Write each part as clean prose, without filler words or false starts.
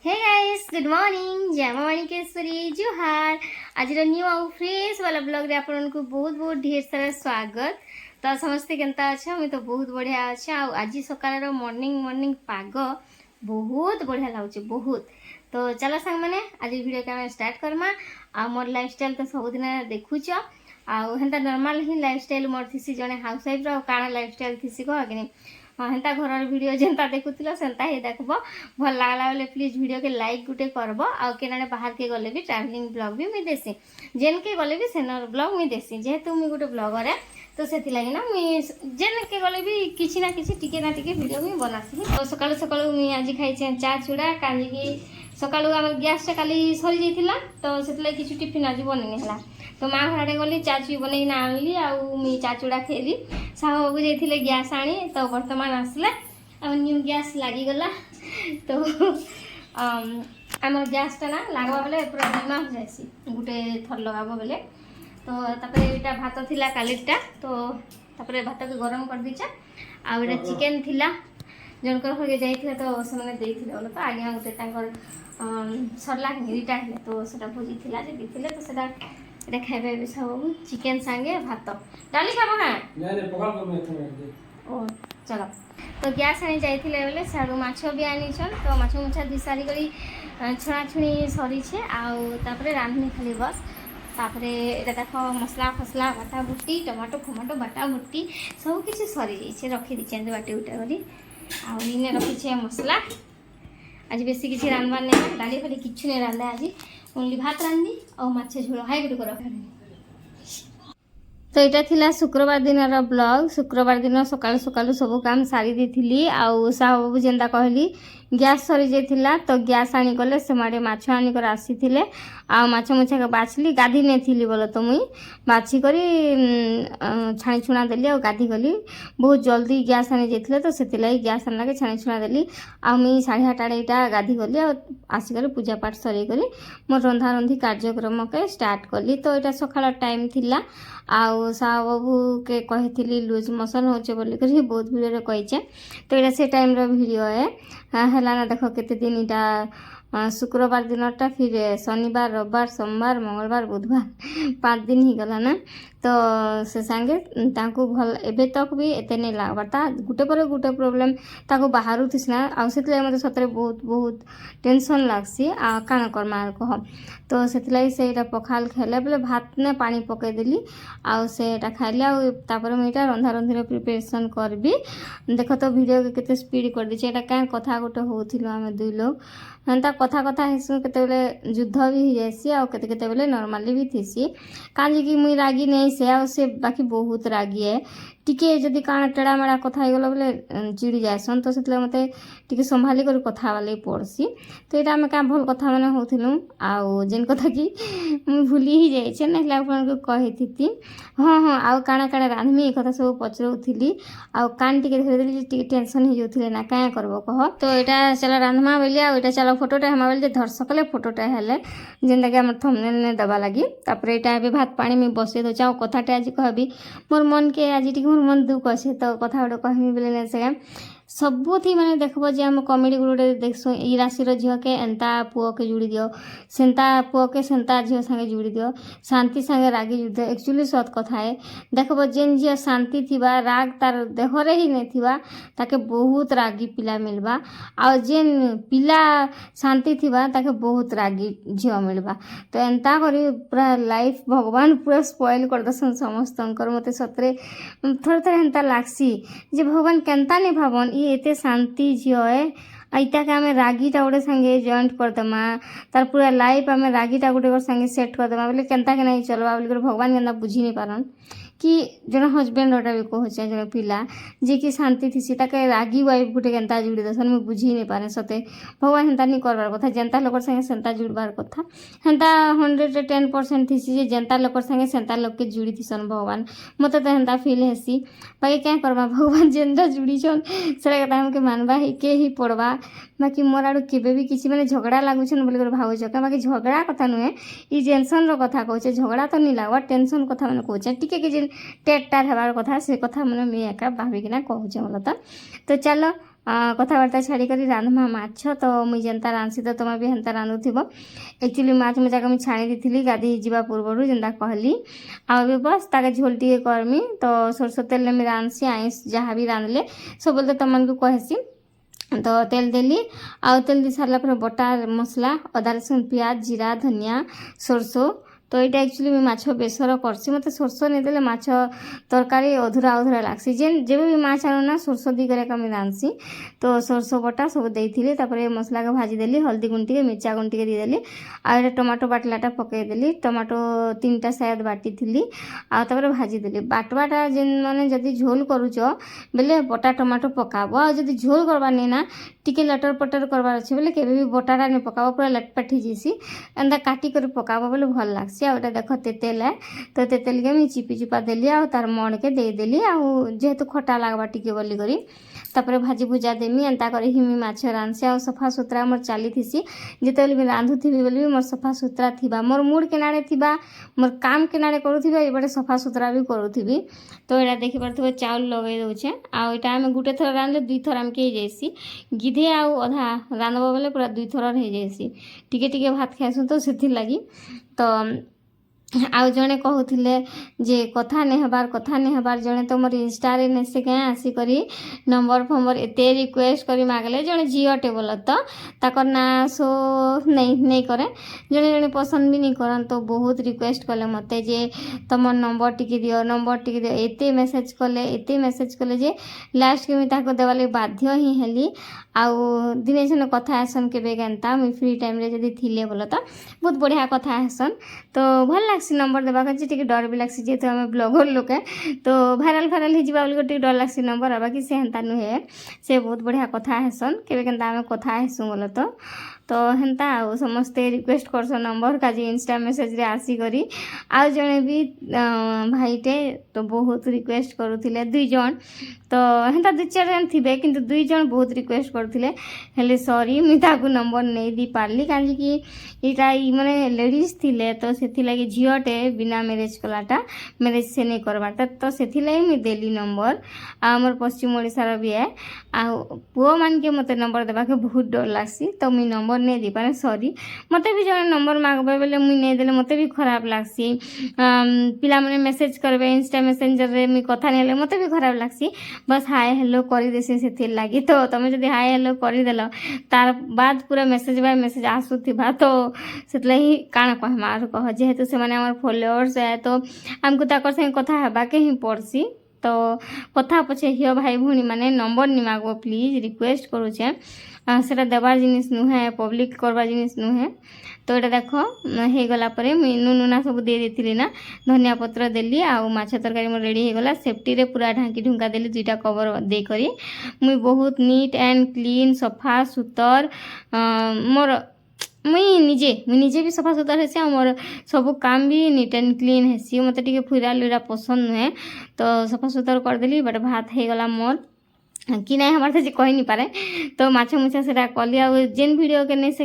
Hey guys good morning जय मां माणिकेश्वरी जुहार आज न्यू आउ फ्रेश वाला ब्लॉग रे आपन को बहुत बहुत ढेर सारा स्वागत। तो समस्ते केनता अच्छा मैं तो बहुत बढ़िया अच्छा आज सकाळ मॉर्निंग मॉर्निंग पाग बहुत बढ़िया लाଗୁଛି बहुत। तो चलो सांग मैंने आज वीडियो के स्टार्ट करमा आ मोर लाइफस्टाइल तो सबुदिन देखुच आंता नॉर्मल ही लाइफस्टाइल मोर थी जड़े हाउस वाइफ काଣା लाइफस्टाइल थी कह कि हाँ हेन्ता घर वीडियो जेनता देखुल सेन्ता ही देखब भल लगला बेले प्लीज वीडियो के लाइक गुटे करब आउ केना बाहर के गले भी ट्रैवलिंग ब्लॉग भी मुई देसी जेन के गले भी सेनर ब्लॉग मुई देसी जेहेतु मुई गोटे ब्लॉगर है तो से ना मुई जेन के गले भी किसी ना किसी टिके ना टिके वीडियो मुई बनासी। तो सकाळु सकाळु मुई आज खाई चा चूड़ा कांजी सकाळु आम गैस काली सरी जाइला तो से किसी टिफिन आज बननी है तो माँ घर गली चा चुई बनई आनली आई चा चूड़ा खेली साहू बाबू जाइए गैस आनी तो बर्तमान आसला न्यू गैस लगिगला तो आम गैसटा ना लगवा बेले पूरा बीमा हो जासी गोटे थर लगाब बेले तो यहाँ भात थिला कालीटा तो भात को गरम कर दीचा आटा चिकेन थिला जनकर होगे जाइए तो से बोले तो आज्ञा गोटे सरला दुईटा तो सेटा भोजी थिला जे देथिले तो सेटा एटा खाइबे सब चिकेन संगे भात डाली खाबो ना ओ चलो तो गैस आनी जाइए बोले साड़ू माछ भी आनीछन तो माछ मुछा दी सारी करी छुणी सरी छे आउे रांधनी खाली बस तापरे एटा देख मसला फसला बाटा बुटी टमाटो फमाटो बाटा बुटी सब किसी सरी जाइए रखी दीचे बाटे उटा करी आने रखी मसला आज बेसी किसी रांधबार नहीं डाली फाली किच्छू नहीं रांधा आज ओनली भात रांधी और माछ झोल हाई गुटे कर। तो यहाँ थिला शुक्रवार दिन ब्लॉग शुक्रवार दिन सकाळु सकाळु सब काम सारी देथिली आउ साहू बाबू जेनता कहली गैस सरी जाइला तो गैस आनी गले से माड़े माछ आनिकर आसीथिले आ माछ मुछा के बाछली गाधी नहीं थी बोले तो मुई बाछी करी छाणी छुणा देली और गाधी गली बहुत जल्दी गैस आनी जाइए तो से गैस आनला के छाणी छुणा देली आ मुई 8:30 आड़ेटा गाधी गली और आसिक पूजा पाठ सर गली मोर रंधा रंधी कार्यक्रम के स्टार्ट कली। तो यहाँ सकाळ टाइम थिला आउ साहू बाबू के कही लूज मोशन होचे बोली कर बहुत वीडियो कहीचे तो यहाँ से टाइम वीडियो है ना देखो केते दिन इटा शुक्रवार दिनटा फिर शनिवार रविवार सोमवार मंगलवार बुधवार 5 दिन ही गला ना तो से सांगे तांको भल एबे तक भी एते नहीं लागबाता गुटे पर गुटे प्रॉब्लम ताको बाहरु थिसना आ सेतले मते सतरे बहुत बहुत टेंशन लागसी आ काना करमा कह तो सेतलाई सेटा पखाल खेले बोले भात ने पानी पके देली आ सेटा खाइले आ तापर मेटा रंधा रंधीर प्रिपरेशन करबी देख तो वीडियो के केते स्पीड कर दी एटा क्या कथा गोटे होथिलो आमे दुई लोग एंता कथा कथा हेसु केते बेले युद्ध भी हो जासी आ केते केते बेले नॉर्मली भी थीसी कांजी की मुई रागी नहीं से बाकी बहुत रागी है टिके जदि काना टेड़ा मेड़ा कथा हो गला बोले चिड़ी जाएसन तो से मते टिके संभाली कर कथा वाले पड़सी तो यहाँ आम क्या भल कथा मैंने होलु आउ जेन कथा कि भूली ही जाइए ना आपको कही हाँ हाँ आउ काଣା काଣା रांधमी ये कथा सब पचरौली आउ कान टिके धरदेली टेंशन हो जाते ना क्या करब कह तो यहाँ चल रांधमा बोली आटा चल फोटोटा हमा बोली धरसकले फोटोटा हेले जेनटा कि आम थंबनेल दबा लगी तापर यहाँ भात पानी में बसई दे कथाटे आज कहबी मोर मन के आज टी मोर मन दुख अच्छे तो कथा गोटे कहमी बोले से सबुथी मैंने देखब जे आम कमेडी गुटे देखसु ई राशि झील के एंता पुओ के जुड़ी दियो सेंता पुओ के सेंता झील संगे जुड़ी दियो शांति संगे रागी जुड़ी दियो एक्चुअली सत कथा है देखब जेन झील शांति थिबा राग तार देहरे ही नहीं थिबा ताके बहुत रागी पिला मिलबा आ जेन पिला शांति थिबा ताके बहुत रागी झील मिलबा तो एंता करी पूरा लाइफ भगवान पूरा स्पॉइल कर दसन समस्तंकर मते सतरे थोड़े थोड़े एंता लागसी जे भगवान केनता नहीं भावन ये एते शांति झील है इटा के आम रागीटा गोटे संगे जॉइंट करदेमा तार पूरा लाइफ आम रागीटा गोटे संगे सेट करदेमा बोले केनता के नहीं चलवा बोल भगवान केनता बुझी नहीं पारन कि जन हजबैंड गोटा भी कहे जन पिला जी कि शांति थी रागी वाइफ गोटे केनता जुड़ी दसन मुझे बुझी नहीं पारे सते भगवान हेन्ता नहीं करबार कथा जेनता लोकर संगे सेंता जुड़बार कथा हेन्ता 110% थी जे जेनता लोकर संगे सेंता लोग के जुड़ी थीसन भगवान मत तो हेन्ता फील हेसी बाकी क्या करबा भगवान जेनता जुड़ी छन से हमके मानवा ही के ही पड़वा बाकी मोर आड़ केबे भी किसी मैंने झगड़ा लागुछन बोल कर भावुछ क्या बाकी झगड़ा कथा नुहे ई टेंशन रो कथा कहछे झगड़ा तो नहीं लागवा टेंशन कथा मैंने कहछे टिके के जेन टेट टार हेबार कथा से कथा मैंने मुझे एका भाविकिना कहूचे बोल तो चलो कथबार्ता छाड़ी कर रांधमा माछ तो मुई जेनता रांधसी तो तुम भी हेन्ता रांधुथिब। एक्चुअली माछ मुझाक मुझे छाणी देती गाधी जावा पूर्वर जेनता कहली आबे बस ताके झोल टे करमी तो सरसों तेल में रांधसी आइस जहाँ भी रांधले सब तो तुमको कहसी तो तेल देली आउ तेल दी सारा पर बटा मसला अदा रसुन प्याज जीरा धनिया सरसों तो यहाँ एक्चुअली मुझे माछ बेसर करसी मत सरस नहीं देले माछ तरकारी अधूरा अधूरा लागसी जेन जब भी माछ आनुना सरस दी कर रांधसी तो सरस बटा सब देती मसला के भाजी देली हल्दी गुंड टे मिर्चा गुंड टे देदेली आउ टमाटो बाटलाटा पकईदेली टमाटो 3टा शायद बाटी थी आउे भाजीदेली बाटवाटा जेन मैंने जदि झोल करुच बेले बटा टमाटो पकाब आदि झोल करवार नहीं ना टिके लटर पटर करवार अच्छे बोले केवे भी बटाटा नहीं पकाब पूरा लटपट होसी एंता काटी कर पकाब बोले भल लग्सी आउटा देख तेतेल है तो तेतेल के मुझे चिपी चुपा देली आ तार मण के देदेली जेहेतु खटा लगवा टिके बोली करी तापर भाजी भुजा देमी एंता कर हिमी माछ रांधसी आ सफा सुतरा मोर चली थी जिते भी रांधुथी बोली मोर सफा सुतरा थी मोर मूड केनाड़े थी मोर काम केनाड़े करूथी एपटे सफा सुतरा भी करूथी तो यहाँ देखिपे चाउल लगे दौचे आईटा आम गोटे थर रांधले 2 थर आमके जाइसी गिधे आउ अधा रांधब बोले पूरा 2 थर हो जाइसी टिके भात खाइसु तो से लगी तो आउ जड़े कहते जे कथा नहीं हबार जड़े तो मोर इंस्टारे ने से क्या आसिक नंबर फंबर एत रिक्वेस्ट कर मागले जड़े झीटे बोल तो ताकर ना सो नहीं करे जड़े जड़े पसंद भी नहीं करन तो बहुत रिक्वेस्ट कले मत जे तुम नंबर टिके दियो एत मेसेज कले जे लास्ट के मुझे देवाले बाध्य ही हेली आउ दिने जन कथा आसन के बेगेन्ता मुई फ्री टाइम रे जदि थिले बोल तो बहुत बढ़िया कथा आसन तो भल लागसी नंबर देवाक टे डर भी लागसी जेहेतु आम ब्लगर लोक तो भाइराल हो टे डर लागसी नंबर आवा कि से हेन्ता नुहे से बहुत बढ़िया कथा हेसन केवे केन्ता आम कथा हेसु बोल तो हेन्ता आउ समस्ते रिक्वेस्ट करस नंबर का इंस्टा मेसेज रे आसी करी आउ जड़े भी भाईटे तो बहुत रिक्वेस्ट करुले 2 जन तो हेन्ता 2-4 जन थे कि 2 जन बहुत रिक्वेस्ट करते हेले सॉरी मुझे नंबर नहीं दी पार्ली कहीं यहाँ माने लेडीज थिले तो से लगी झीटे बिना मैरेज कलाटा मैरेज से नहीं करवाटा तो से मुझे देली नंबर आमर पश्चिम ओडिशार भी है आ पुओ मान के मत नंबर देवाके बहुत डर लगसी तो मुझे नंबर नहीं दी पारे सॉरी मत भी जो नंबर मांगबे बोले मुझे नहीं देले मत भी खराब लगसी पिला मैंने मेसेज करबे इंस्टा मेसेंजर रे मुझे कथा नहीं मत भी खराब लगसी बस हाय हेलो कर देसी से लगी तो तुम जब हाय हेलो करदेल तार बाद पूरा मेसेज बाय मेसेज आसूबा तो से काण कहमा आर कह जेहेतु से फॉलोअर्स है तो आमको ताकर संगे कथा हेबाके ही पड़सी तो कथा पछे हियो भाई भूणी माने नंबर नि मागो प्लीज रिक्वेस्ट करूचे सेटा देवार जिनिस नुहे पब्लिक करवार जिनिस नुहे तो ये देख हो गला परे नुना सब दे देती ना धनिया पत्र देली आउ माछ तरकारी मोर रेडी हो गला सेफ्टी रे पूरा ढांकी ढुंका देली 2टा कवर दे करी मुई बहुत नीट एंड क्लीन सफा सुतर मोर मुई निजे भी सफा सुतर हेसी मोर सब काम भी नीट एंड क्लीन हेसी मत टे फुरा लुरा पसंद नुहे तो सफा सुतर करदेली बट भात हो गला मोर कि नहीं हमारे से कही नहीं पारे तो माछ मुछा से कली आ जेन वीडियो के नहीं से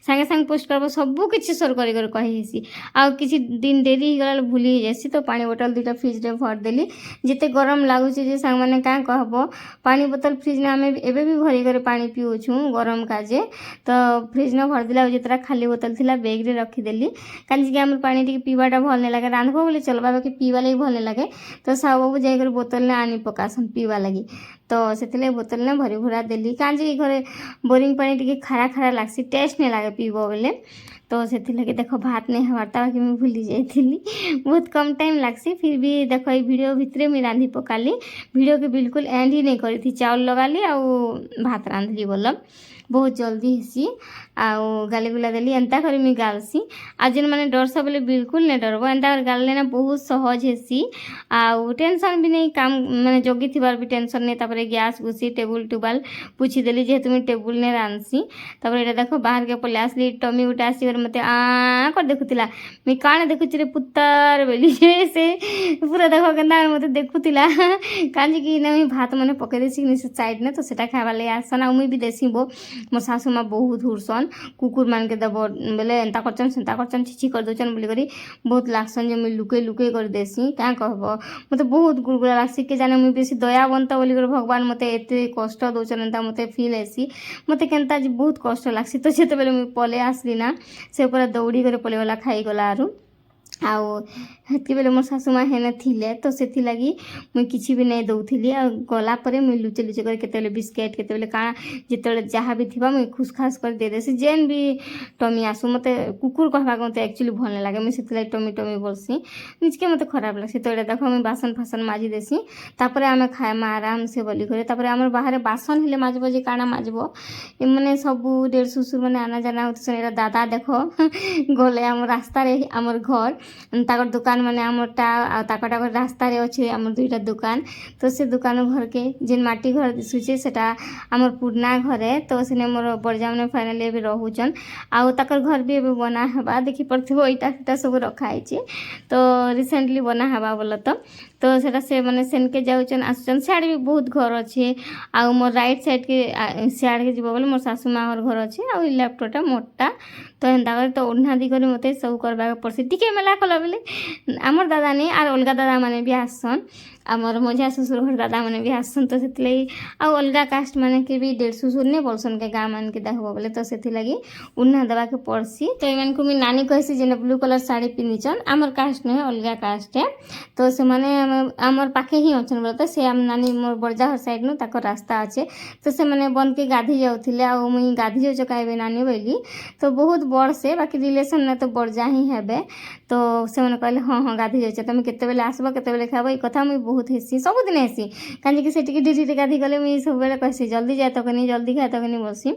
सागे सागे पोस्ट करब सबू किसी सर कर कहीसी आ किसी दिन डेरी गला भूली जासी तो पानी बोतल 2टा फ्रिज रे भर देली जिते गरम लगुच सांग मैंने क्या कहब पानी बोतल फ्रिज ने आम एबे भी भरी कर पानी पिऊछु गरम काजे तो फ्रिज ने भर दिला जितना खाली बोतल थिला बैग रे रखीदेली कहीं आम पानी टी पीवाटा भल नहीं लगे रांधब बोले चलवा बाकी पीवा लगी भल नहीं लगे तो साहू बाबू जाकर बोतल ने आनी पकासन पीवा लगी तो से बोतल ने भरी भरा देली कहीं घरे बोरिंग पानी टी खारा खारा लगसी टेस्ट नहीं लगे पीब बोले तो से देख भात नहीं हमारा कि मुझे भूली जाइली बहुत कम टाइम लगसी फिर भी देख ये वीडियो भितर मुझे रांधि पकाली वीडियो के बिल्कुल एंड ही नहीं करी चाउल लगाली आ भात रांधली बोल बहुत जल्दी हेसी आउ गाली गुला देली एंता कर मुझे गालसी आ जेन मैंने डरसा बोले बिल्कुल नहीं डरब एंता कर गाल लेना बहुत सहज हेसी आउ टेंशन भी नहीं काम मैंने जगी थी भी टेंशन नहीं तापर गैस घुसी टेबुल टुबाल पूछी देली जेहेतु मुझे टेबुल ने रांधसी तापर ये देख बाहर के पले आसली टमी गुटे आसिक मत आ कर देखुला मुझे काण देखुची रे पुत्तर बोली से पूरा देख के मत देखुला कहीं कि भात मैंने पकई देसी साइड ने तो सेटा खावा लगे आसन आ मुई भी देसी बो मोर सासू माँ बहुत हुरसन कुकुर मान के देव बेले एंता करचन सेंता करचन छिछि कर दौचन बोलिक बहुत लागसन जे मुई लुके लुके कर देसी क्या कहब मत बहुत गुड़गुड़ा लागसी के जाने मुई बेसी दयावंत बोलिक भगवान मत एत कष्ट दौचन एंता मत फिल हेसी मत केन्ता बहुत कष्ट लागसी तो से मुई पले आसली ना से पूरा दौड़ी कर पलेगला खाईगला आरू आउ हेतके बेले मोर सासू माँ हेने थिले तो से लगी मुई किछि भी नहीं दउथिली आ गला परे मुई लुचे लुचे कर केतेले बिस्केट केतेले काଣା जेतेले जहाँ भी थिबा मुई खुसखास कर दे देसी जेन भी टमी आसु मते कुकुर कहबा मते एक्चुअली भल नहीं लागे मुई सेतले टमी टमी बोलसी निजके मते खराब लागसी तो एटा देखो मुई बासन फासन माजी देसी तापरे आमे खाएमा आराम से बोली करे तापरे हमर बाहर बासन हेले माजबो जे काଣା माजबो माने सबू डेढ़ सुसुर माने आना जाना होतसन एटा दादा देखो गले हम रास्ता रे हमर घर ताकर दुकान माने आमरटा आ ताकटा रास्ता रे अच्छे आमर दुईटा दुकान तो से दुकान घर के जेन माटी घर दिसुचे सेटा आमर पुरना घर है तो सेने मोर बड़जा माने फाइनली एबे रहउचन आउ ताकर घर भी एबे बना हेबा देखि पड़थिबो इटा सब रखा है तो रिसेंटली बना हेबा बोल तो सेटा से माने सेन के जाउचन आसुचन सियाड़े भी बहुत घर अच्छे आउ मोर राइट साइड के सियाड़ के जीव बोले मोर सासू माँ घर अच्छे आउ लेफ्टटा मोटा तो एंता कर तो ओढ़ना दी कर मते सब करबा पड़सी टिके मेला कला बेले आमर दादा नहीं आर अलगा दादा माने भी आसन आमर मझा ससुर घर दादा माने भी आसन तो से आउ अलगा कास्ट माने के भी डेढ़ ससुर नहीं बोलसन के गाँ मान के देखबो बोले तो से लगी उन्ना दबा के पड़सी तो एमन को मी नानी कहसी जेने ब्लू कलर साड़ी पिंधिचन आमर कास्ट नहीं अलगा कास्ट है तो से माने आमर पाखे ही अछन बोले तो से आम नानी मोर बड़जा घर साइड नु ताको रास्ता अच्छे तो से माने बंद के गाधी जाउथिले आ मुई गाधी जाउच काइबे नानी बोली तो बहुत बड़ से बाकी रिलेशन ना तो बड़जा ही हेबे तो से माने कहले हाँ हाँ गाधी जाउछ तुम केते बेले आसबो केते बेले खाबो ई कथा मुई बहुत हेसी सब दिन हेसी कांजे कि से टिके डिटी गाधी गले मुई सब बेले कहसी जल्दी जाए तो कनी जल्दी खाए तो कनी बोलसी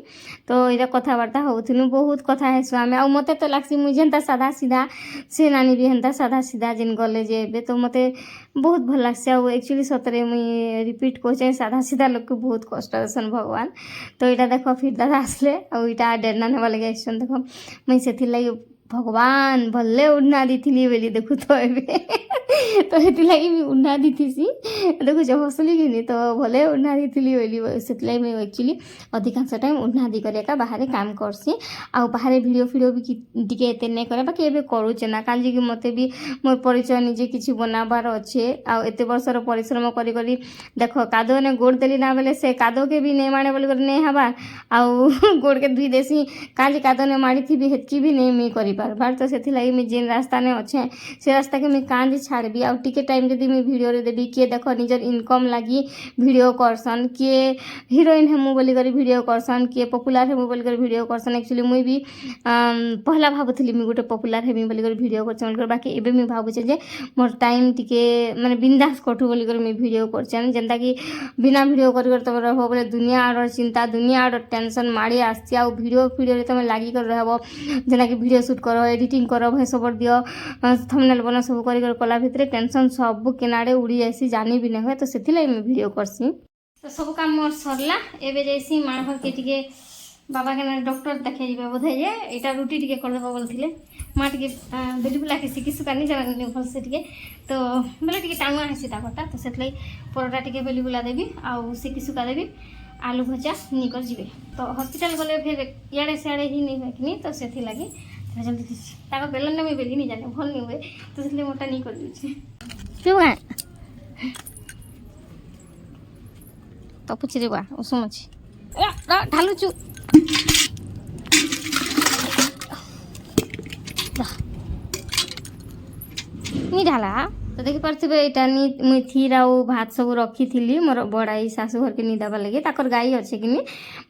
तो इरा कथाबार्ता होथिनु बहुत कथा हेसु आमे आ मते तो लागसी मुई जेनता सादा सीधा से नानी भी हेनता सादा सीधा जेन गले जे एबे तो मते बहुत भल लागसी आ एक्चुअली सतरे मुई रिपीट कहचे सादा सीधा लोग को बहुत कष्ट देसन भगवान तो इटा देखो फिर दादा आसले आ इटा डेरना नेबा लगे एक्शन देखो मुई सेथि लगी भगवान भले उड़ना दी बोली देखु तो एबे तो हेति लगी मैं उड़ना दी देखु जो हसली कि तो भले उड़ना दी बोली से मैं एक्चुअली अधिकांश टाइम उड़ना दी कर बाहर काम करसी आ बाहर वीडियो फिडियो भी टिके एते नहीं करे बाकी एबे करूचे ना काजी कि मते भी मोर परिचय निजे किछि बनाबार अच्छे आ एते वर्षर परिश्रम करी करी देखो कादो ने गोड़ देली ना बेले से कादो के भी नहीं माने बोली कर नहीं हबा आ गोड़ के धुई देसी काजी कादो ने माड़ी थी भी हेतकी भी नहीं मी करी पार तो से लगी मैं जेन रास्ता ने अच्छे से रास्ता के मैं कांज छाड़बी आ टिके टाइम जदि मैं वीडियो रे देबी किए देख निजर इनकम लगी वीडियो करसन किए हीरोइन हेमु बोली कर वीडियो करसन किए पॉपुलर हेमु बोली कर वीडियो करसन एक्चुअली मुई भी पहला भाबुथली मुई गोटे पॉपुलर हेमी बोली कर वीडियो करछन बोली बाकी एबे मैं भाबुचे जे मोर टाइम टिके माने बिंदास कटु बोली कर मैं वीडियो करछन जेंता कि बिना वीडियो कर तब रहबो बोले दुनिया आडर चिंता दुनिया आडर टेंशन मारी आसी आ वीडियो रे तुम लागी कर रहबो जेना कि वीडियो शूट करो एडिटिंग करो भय सब दियो थंबनेल बना सब कर कला भितर टेंशन सब केनाडे उड़ी जासी जानी भी नहीं हुए तो से मैं वीडियो करसी तो सब काम मोर सरला एबे जैसी माँ घर के टिके बाबा के ना डॉक्टर देखे जीवा बोधे जे एटा रुटी टिके कर देबो बोलथिले माँ टिके बेली बुला के सिकी सुकानी जानी भल से टिके तो बेले टिके टांगुआ हेसी ताकटा तो से परोटा टिके बेली बुला देबी आ सिकी सुका देबी आलू भजा निकर जीवे तो हॉस्पिटल गले फिर इे सियाड़े ही नहीं हुए कि तो से लगी जल्दी ताको बेलन में बेली नहीं जाने भल नहीं हुए तो इसलिए मोटा नहीं कर दीजिए क्यों तो पूछ रे बा उसम अछि ढालू चु नहीं ढाला तो देखी पार्थे यहाँ मुई थीर आउ भात सब रखी थी मोर बड़ाई सासू घर के निदाबा लगे ताकर गाई अच्छे कि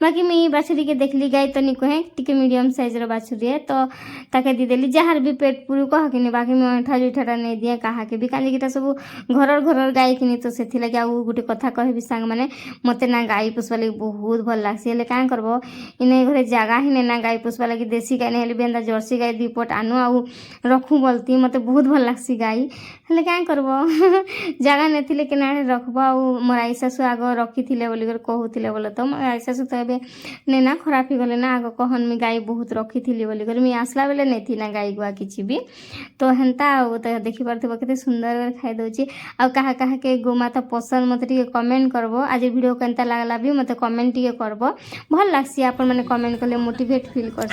बाकी मुई बाछुरी के देखली गाई तो नहीं कहे टी मीडियम साइज बाछुरी है तो ताके दीदेली जार भी पेट पूरी कह कि बाकी मुझे अंठा जुठाटा नहीं दिए क्या भी कहीं सब घर गाई कि तो से लगे आउ गोटे कथा कहबी सांग मैंने मत ना गाई पोषवा लगे बहुत भल लगसी हेल्ले क्या करब इन घरे जगह ही नहीं ना गाई पोषवा लगे देसी गाई नहीं भी एंता जर्सी गाई 2 पट आनु आउ रखू बोलती मत बहुत भल लगसी गाई हेल्ले क्या କାଁ କରବ ଜାଗା ନେଥିଲେ କେନା ରଖବ ଆଉ ମୋର ଆଈ ଶାଶୁ ଆଗ ରଖିଥିଲେ ବୋଲିକରି କହୁଥିଲେ ବୋଲେ ତ ମୋର ଆଈ ଶାଶୁ ତ ଏବେ ନେନା ଖରାପ ହେଇଗଲେ ନା ଆଗ କହନ୍ ମୁଇଁ ଗାଈ ବହୁତ ରଖିଥିଲି ବୋଲିକରି ମୁଇଁ ଆସିଲା ବେଲେ ନେଇଥିନା ଗାଈ ଗୁଆ କିଛି ବି ତ ହେନ୍ତା ଆଉ ତ ଦେଖିପାରୁଥିବ କେତେ ସୁନ୍ଦର କରି ଖାଇଦେଉଛି ଆଉ କାହା କାହାକେ ଗୋମାତା ପସନ୍ଦ ମୋତେ ଟିକେ କମେଣ୍ଟ କରବ ଆଜି ଭିଡ଼ିଓ କେନ୍ତା ଲାଗଲା ବି ମୋତେ କମେଣ୍ଟ ଟିକେ କରବ ଭଲ ଲାଗ୍ସି ଆପଣ ମାନେ କମେଣ୍ଟ କଲେ ମୋଟିଭେଟ୍ ଫିଲ୍ କରସି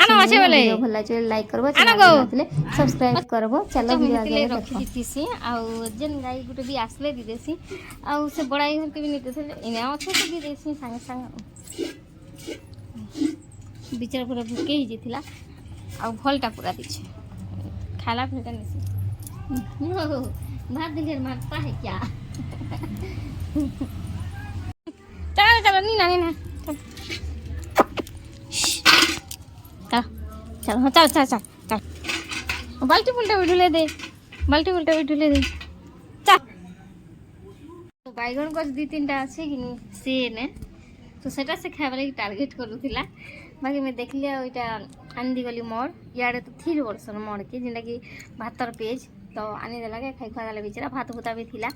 ଭିଡ଼ିଓ ଭଲ ଲାଗିଲେ ଲାଇକ୍ କରବ ଚ୍ୟାନେଲ ନଥିଲେ ସବସ୍କ୍ରାଇବ କରବ ଚାଲ ଭିଡ଼ିଓ ଆगे ରଖିଥିସି ଆଉ ଯେନ୍ ଗାଈ ଗୋଟେ ବି ଆସିଲେ ଦି ଦେସି ଆଉ ସେ ବଡ଼ାଇ ଘରକେ ବି ନେଇତେ ଏନେ ଅଛେ ତ ଦି ଦେସି ସାଙ୍ଗେ ସାଙ୍ଗେ ବିଚାର ପୁରା ଭୁକେ ହେଇଯାଇଥିଲା ଆଉ ଭଲଟା ପୁରା ଦେଇଛେ ଖାଇଲା ଫେରଟା ନେସି भात दिले मारता है क्या चलो चलो नीना नीना चल चल हाँ चल चल चल चल बाल्टी उल्टा भी ढुले दे बाल्टी उल्टा भी ढुले दे चल तो बैगन गछ दी तीन टा अच्छे कि नहीं से ने तो सेटा से खाइबा लगी टारगेट करूला बाकी मैं देखली ओइटा आंदी गली मोर याडे तो थीर वर्षर मोर के जेनटा कि भातर पेज तो आनी देला के खाई खुआ बेचारा भात भूता भी थिला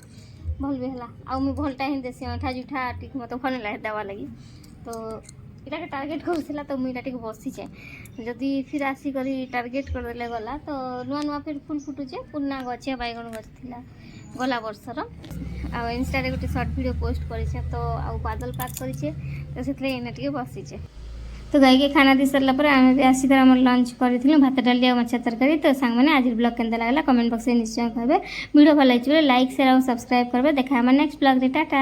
भल भी हला आउ मैं भलटा ही देसी अठा जुठा टिक मत भल लागे देवा लगी तो इटा के टारगेट करथिला तो मुइटा टिक बसी छे जदी फिर आसी करी टारगेट कर देले गला तो नुआ नुआ फिर फूल फुटुचे पुन्ना गछे बैगन गछ थिला गला वर्षर आ इंस्टा रे गोटे शॉर्ट वीडियो पोस्ट करिछे तो आ बादल पात करिछे तो सेतले एने टिक बसी छे तो गाई के खाना दी सारा पर आम आसिक आम लंच करूँ भात डाली और माछ तरकारी तो सांग मैंने आज ब्लॉग के लगला कमेंट बॉक्स में निश्चय करेंगे वीडियो भल लगे लाइक शेयर और सब्सक्राइब करेंगे देखा नेक्स्ट ब्लॉग रे टाटा।